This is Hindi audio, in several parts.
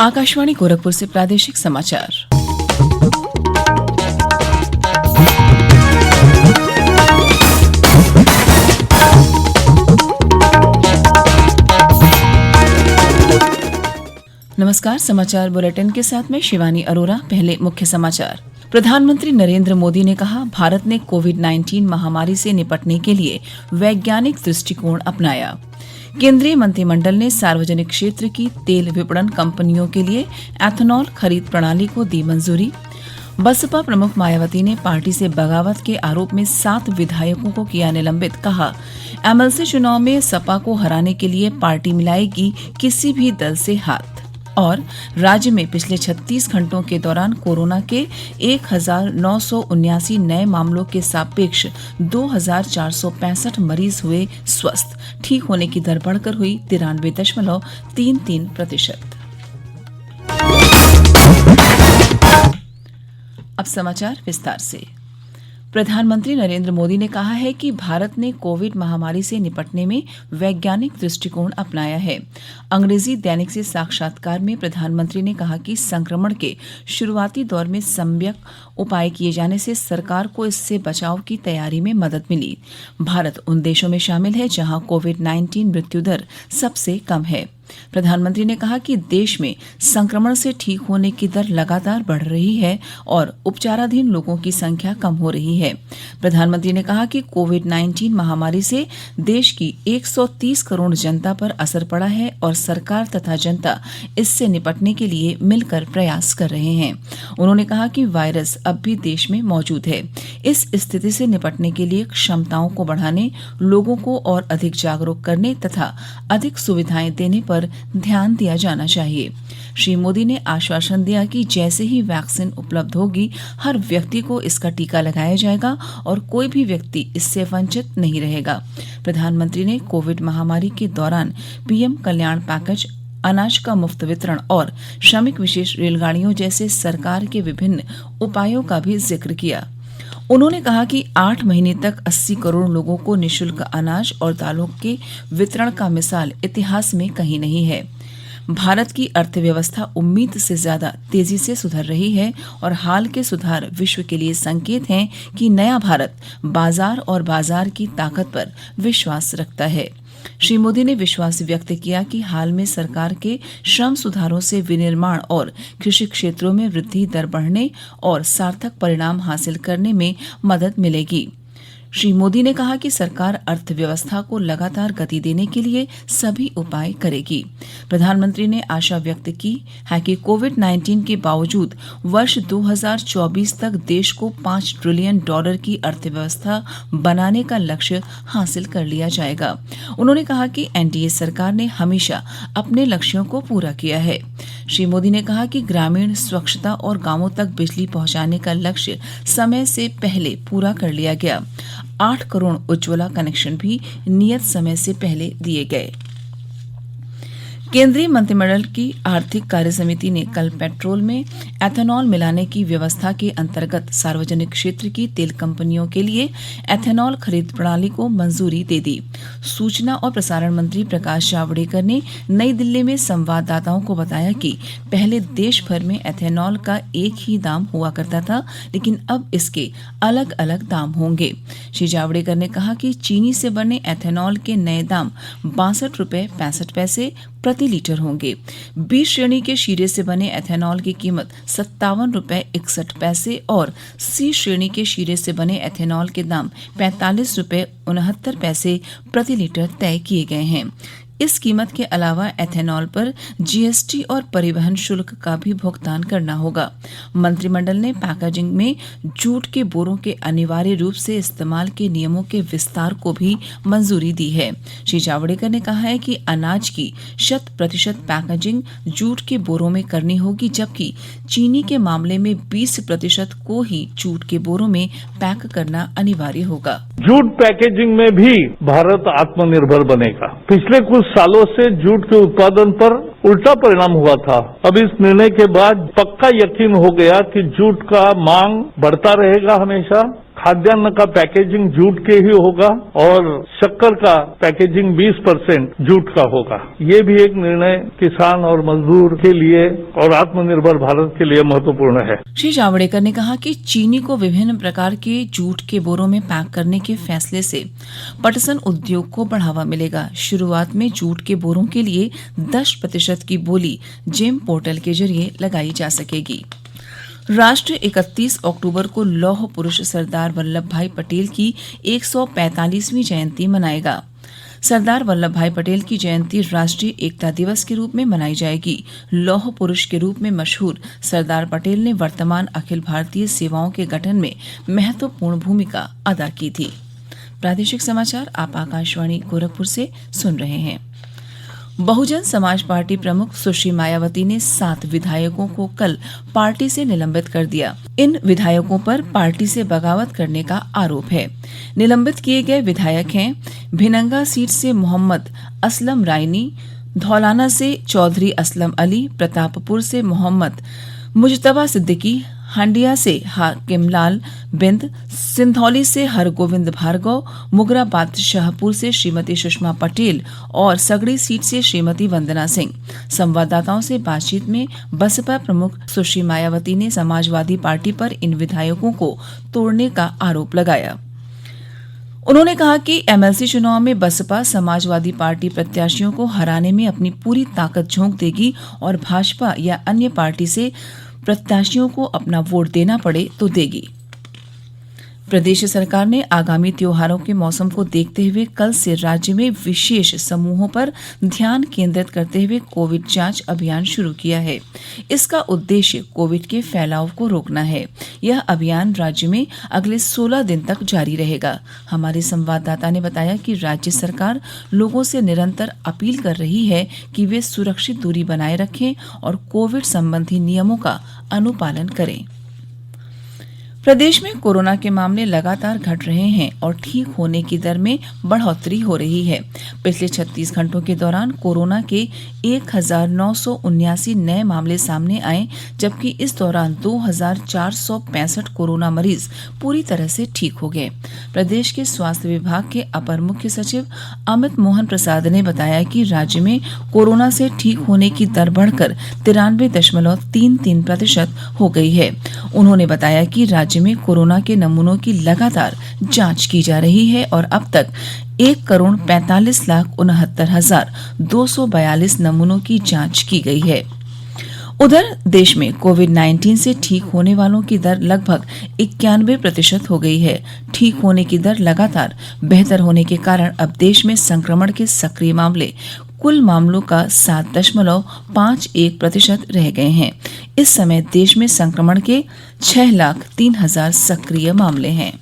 आकाशवाणी गोरखपुर से प्रादेशिक समाचार। नमस्कार, समाचार बुलेटिन के साथ में शिवानी अरोरा। पहले मुख्य समाचार। प्रधानमंत्री नरेंद्र मोदी ने कहा, भारत ने कोविड-19 महामारी से निपटने के लिए वैज्ञानिक दृष्टिकोण अपनाया। केंद्रीय मंत्रिमंडल ने सार्वजनिक क्षेत्र की तेल विपणन कंपनियों के लिए एथेनॉल खरीद प्रणाली को दी मंजूरी। बसपा प्रमुख मायावती ने पार्टी से बगावत के आरोप में 7 विधायकों को किया निलंबित। कहा, एमएलसी चुनाव में सपा को हराने के लिए पार्टी मिलाएगी किसी भी दल से हाथ। और राज्य में पिछले 36 घंटों के दौरान कोरोना के 1979 नए मामलों के सापेक्ष 2465 मरीज हुए स्वस्थ। ठीक होने की दर बढ़कर हुई 93.33%। अब समाचार विस्तार से। प्रधानमंत्री नरेंद्र मोदी ने कहा है कि भारत ने कोविड महामारी से निपटने में वैज्ञानिक दृष्टिकोण अपनाया है। अंग्रेजी दैनिक से साक्षात्कार में प्रधानमंत्री ने कहा कि संक्रमण के शुरुआती दौर में सम्यक उपाय किए जाने से सरकार को इससे बचाव की तैयारी में मदद मिली। भारत उन देशों में शामिल है जहां कोविड-19 मृत्यु दर सबसे कम है। प्रधानमंत्री ने कहा कि देश में संक्रमण से ठीक होने की दर लगातार बढ़ रही है और उपचाराधीन लोगों की संख्या कम हो रही है। प्रधानमंत्री ने कहा कि कोविड-19 महामारी से देश की 130 करोड़ जनता पर असर पड़ा है और सरकार तथा जनता इससे निपटने के लिए मिलकर प्रयास कर रहे हैं। उन्होंने कहा कि वायरस अब भी देश में मौजूद है। इस स्थिति से निपटने के लिए क्षमताओं को बढ़ाने, लोगों को और अधिक जागरूक करने तथा अधिक सुविधाएं देने पर ध्यान दिया जाना चाहिए। श्री मोदी ने आश्वासन दिया कि जैसे ही वैक्सीन उपलब्ध होगी, हर व्यक्ति को इसका टीका लगाया जाएगा और कोई भी व्यक्ति इससे वंचित नहीं रहेगा। प्रधानमंत्री ने कोविड महामारी के दौरान पीएम कल्याण पैकेज, अनाज का मुफ्त वितरण और श्रमिक विशेष रेलगाड़ियों जैसे सरकार के विभिन्न उपायों का भी जिक्र किया। उन्होंने कहा कि 8 महीने तक 80 करोड़ लोगों को निःशुल्क अनाज और दालों के वितरण का मिसाल इतिहास में कहीं नहीं है। भारत की अर्थव्यवस्था उम्मीद से ज्यादा तेजी से सुधर रही है और हाल के सुधार विश्व के लिए संकेत हैं कि नया भारत बाजार और बाजार की ताकत पर विश्वास रखता है। श्री मोदी ने विश्वास व्यक्त किया कि हाल में सरकार के श्रम सुधारों से विनिर्माण और कृषि क्षेत्रों में वृद्धि दर बढ़ने और सार्थक परिणाम हासिल करने में मदद मिलेगी। श्री मोदी ने कहा कि सरकार अर्थव्यवस्था को लगातार गति देने के लिए सभी उपाय करेगी। प्रधानमंत्री ने आशा व्यक्त की है कि कोविड-19 के बावजूद वर्ष 2024 तक देश को $5 ट्रिलियन की अर्थव्यवस्था बनाने का लक्ष्य हासिल कर लिया जाएगा। उन्होंने कहा कि एनडीए सरकार ने हमेशा अपने लक्ष्यों को पूरा किया है। श्री मोदी ने कहा कि ग्रामीण स्वच्छता और गांवों तक बिजली पहुंचाने का लक्ष्य समय से पहले पूरा कर लिया गया। 8 करोड़ उज्ज्वला कनेक्शन भी नियत समय से पहले दिए गए। केंद्रीय मंत्रिमंडल की आर्थिक कार्य समिति ने कल पेट्रोल में एथेनॉल मिलाने की व्यवस्था के अंतर्गत सार्वजनिक क्षेत्र की तेल कंपनियों के लिए एथेनॉल खरीद प्रणाली को मंजूरी दे दी। सूचना और प्रसारण मंत्री प्रकाश जावड़ेकर ने नई दिल्ली में संवाददाताओं को बताया कि पहले देश भर में एथेनॉल का एक ही दाम हुआ करता था, लेकिन अब इसके अलग अलग दाम होंगे। श्री जावड़ेकर ने कहा कि चीनी से बने एथेनॉल के नए दाम 62 रुपये 65 पैसे प्रति लीटर होंगे। बी श्रेणी के शीरे से बने एथेनॉल की कीमत 57 रुपये 61 पैसे और सी श्रेणी के शीरे से बने एथेनॉल के दाम 45 रुपये 69 पैसे प्रति लीटर तय किए गए हैं। इस कीमत के अलावा एथेनॉल पर जीएसटी और परिवहन शुल्क का भी भुगतान करना होगा। मंत्रिमंडल ने पैकेजिंग में जूट के बोरों के अनिवार्य रूप से इस्तेमाल के नियमों के विस्तार को भी मंजूरी दी है। श्री जावड़ेकर ने कहा है कि अनाज की 100% पैकेजिंग जूट के बोरों में करनी होगी, जबकि चीनी के मामले में 20% को ही जूट के बोरों में पैक करना अनिवार्य होगा। जूट पैकेजिंग में भी भारत आत्मनिर्भर बनेगा। पिछले कुछ सालों से जूट के उत्पादन पर उल्टा परिणाम हुआ था। अब इस निर्णय के बाद पक्का यकीन हो गया कि जूट का मांग बढ़ता रहेगा हमेशा खाद्यान्न का पैकेजिंग जूट के ही होगा और शक्कर का पैकेजिंग 20% जूट का होगा। ये भी एक निर्णय किसान और मजदूर के लिए और आत्मनिर्भर भारत के लिए महत्वपूर्ण है। श्री जावड़ेकर ने कहा कि चीनी को विभिन्न प्रकार के जूट के बोरों में पैक करने के फैसले से पटसन उद्योग को बढ़ावा मिलेगा। शुरुआत में जूट के बोरों के लिए 10% की बोली जेम पोर्टल के जरिए लगाई जा सकेगी। राष्ट्र 31 अक्टूबर को लौह पुरुष सरदार वल्लभ भाई पटेल की 145वीं जयंती मनाएगा। सरदार वल्लभ भाई पटेल की जयंती राष्ट्रीय एकता दिवस के रूप में मनाई जाएगी। लौह पुरुष के रूप में मशहूर सरदार पटेल ने वर्तमान अखिल भारतीय सेवाओं के गठन में महत्वपूर्ण भूमिका अदा की थी। प्रादेशिक समाचार आप आकाशवाणी गोरखपुर से सुन रहे हैं। बहुजन समाज पार्टी प्रमुख सुश्री मायावती ने 7 विधायकों को कल पार्टी से निलंबित कर दिया। इन विधायकों पर पार्टी से बगावत करने का आरोप है। निलंबित किए गए विधायक हैं भिनंगा सीट से मोहम्मद असलम रायनी, धौलाना से चौधरी असलम अली, प्रतापपुर से मोहम्मद मुजतबा सिद्दीकी, हंडिया से हाकिमलाल बिंद, सिंधौली से हरगोविंद भार्गव, मुगरा बादशाहपुर से श्रीमती सुषमा पटेल और सगड़ी सीट से श्रीमती वंदना सिंह। संवाददाताओं से बातचीत में बसपा प्रमुख सुश्री मायावती ने समाजवादी पार्टी पर इन विधायकों को तोड़ने का आरोप लगाया। उन्होंने कहा कि एमएलसी चुनाव में बसपा समाजवादी पार्टी प्रत्याशियों को हराने में अपनी पूरी ताकत झोंक देगी और भाजपा या अन्य पार्टी से प्रत्याशियों को अपना वोट देना पड़े तो देगी। प्रदेश सरकार ने आगामी त्योहारों के मौसम को देखते हुए कल से राज्य में विशेष समूहों पर ध्यान केंद्रित करते हुए कोविड जांच अभियान शुरू किया है। इसका उद्देश्य कोविड के फैलाव को रोकना है। यह अभियान राज्य में अगले 16 दिन तक जारी रहेगा। हमारे संवाददाता ने बताया कि राज्य सरकार लोगों से निरंतर अपील कर रही है कि वे सुरक्षित दूरी बनाए रखें और कोविड संबंधी नियमों का अनुपालन करें। प्रदेश में कोरोना के मामले लगातार घट रहे हैं और ठीक होने की दर में बढ़ोतरी हो रही है। पिछले 36 घंटों के दौरान कोरोना के 1979 नए मामले सामने आए, जबकि इस दौरान 2465 कोरोना मरीज पूरी तरह से ठीक हो गए। प्रदेश के स्वास्थ्य विभाग के अपर मुख्य सचिव अमित मोहन प्रसाद ने बताया कि राज्य में कोरोना से ठीक होने की दर बढ़कर 93.33% हो गई है। उन्होंने बताया कि राज्य में कोरोना के नमूनों की लगातार जांच की जा रही है और अब तक 1,45,69,242 नमूनों की जांच की गई है। उधर देश में कोविड-19 से ठीक होने वालों की दर लगभग 91% हो गई है। ठीक होने की दर लगातार बेहतर होने के कारण अब देश में संक्रमण के सक्रिय मामले कुल मामलों का 7.51% रह गए हैं। इस समय देश में संक्रमण के 6,03,000 सक्रिय मामले हैं।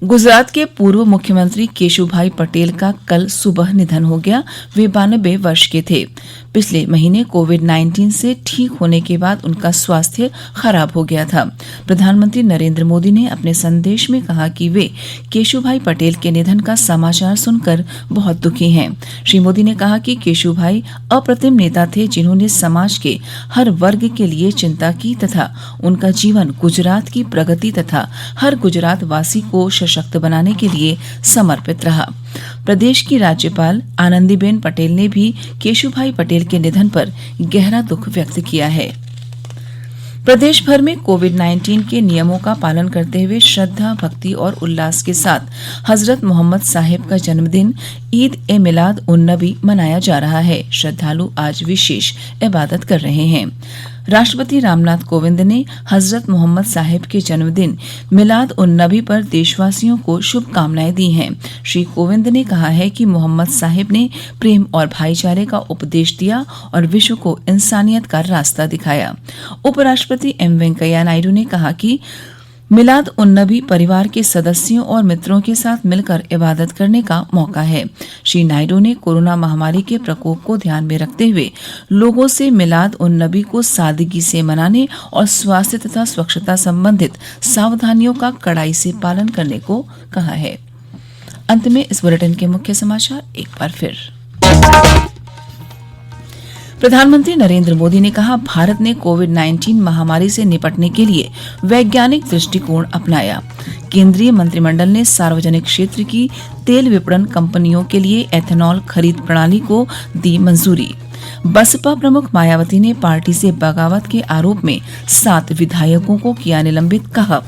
गुजरात के पूर्व मुख्यमंत्री केशुभाई पटेल का कल सुबह निधन हो गया। वे 92 वर्ष के थे। पिछले महीने कोविड-19 से ठीक होने के बाद उनका स्वास्थ्य खराब हो गया था। प्रधानमंत्री नरेंद्र मोदी ने अपने संदेश में कहा कि वे केशुभाई पटेल के निधन का समाचार सुनकर बहुत दुखी हैं। श्री मोदी ने कहा कि केशुभाई अप्रतिम नेता थे, जिन्होंने समाज के हर वर्ग के लिए चिंता की तथा उनका जीवन गुजरात की प्रगति तथा हर गुजरात वासी को सशक्त बनाने के लिए समर्पित रहा। प्रदेश की राज्यपाल आनंदीबेन पटेल ने भी केशुभाई पटेल के निधन पर गहरा दुख व्यक्त किया है। प्रदेश भर में कोविड-19 के नियमों का पालन करते हुए श्रद्धा, भक्ति और उल्लास के साथ हजरत मोहम्मद साहिब का जन्मदिन ईद ए मिलाद उन नबी मनाया जा रहा है। श्रद्धालु आज विशेष इबादत कर रहे हैं। राष्ट्रपति रामनाथ कोविंद ने हजरत मोहम्मद साहिब के जन्मदिन मिलाद उन नबी पर देशवासियों को शुभकामनाएं दी हैं। श्री कोविंद ने कहा है कि मोहम्मद साहिब ने प्रेम और भाईचारे का उपदेश दिया और विश्व को इंसानियत का रास्ता दिखाया। उपराष्ट्रपति एम वेंकैया नायडू ने कहा कि मिलाद उन नबी परिवार के सदस्यों और मित्रों के साथ मिलकर इबादत करने का मौका है। श्री नायडू ने कोरोना महामारी के प्रकोप को ध्यान में रखते हुए लोगों से मिलाद उन नबी को सादगी से मनाने और स्वास्थ्य तथा स्वच्छता संबंधित सावधानियों का कड़ाई से पालन करने को कहा है। अंत में इस बुलेटिन के मुख्य समाचार एक बार फिर। प्रधानमंत्री नरेंद्र मोदी ने कहा, भारत ने कोविड-19 महामारी से निपटने के लिए वैज्ञानिक दृष्टिकोण अपनाया। केंद्रीय मंत्रिमंडल ने सार्वजनिक क्षेत्र की तेल विपणन कंपनियों के लिए एथेनॉल खरीद प्रणाली को दी मंजूरी। बसपा प्रमुख मायावती ने पार्टी से बगावत के आरोप में 7 विधायकों को किया निलंबित। कहा,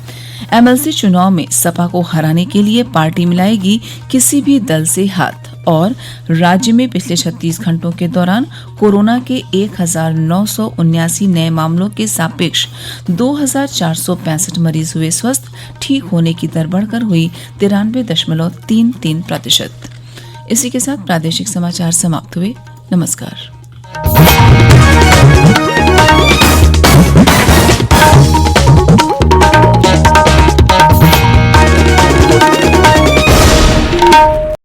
एमएलसी चुनाव में सपा को हराने के लिए पार्टी मिलाएगी किसी भी दल से हाथ। और राज्य में पिछले 36 घंटों के दौरान कोरोना के 1979 नए मामलों के सापेक्ष 2465 मरीज हुए स्वस्थ। ठीक होने की दर बढ़कर हुई 93.33%। इसी के साथ प्रादेशिक समाचार समाप्त हुए। नमस्कार।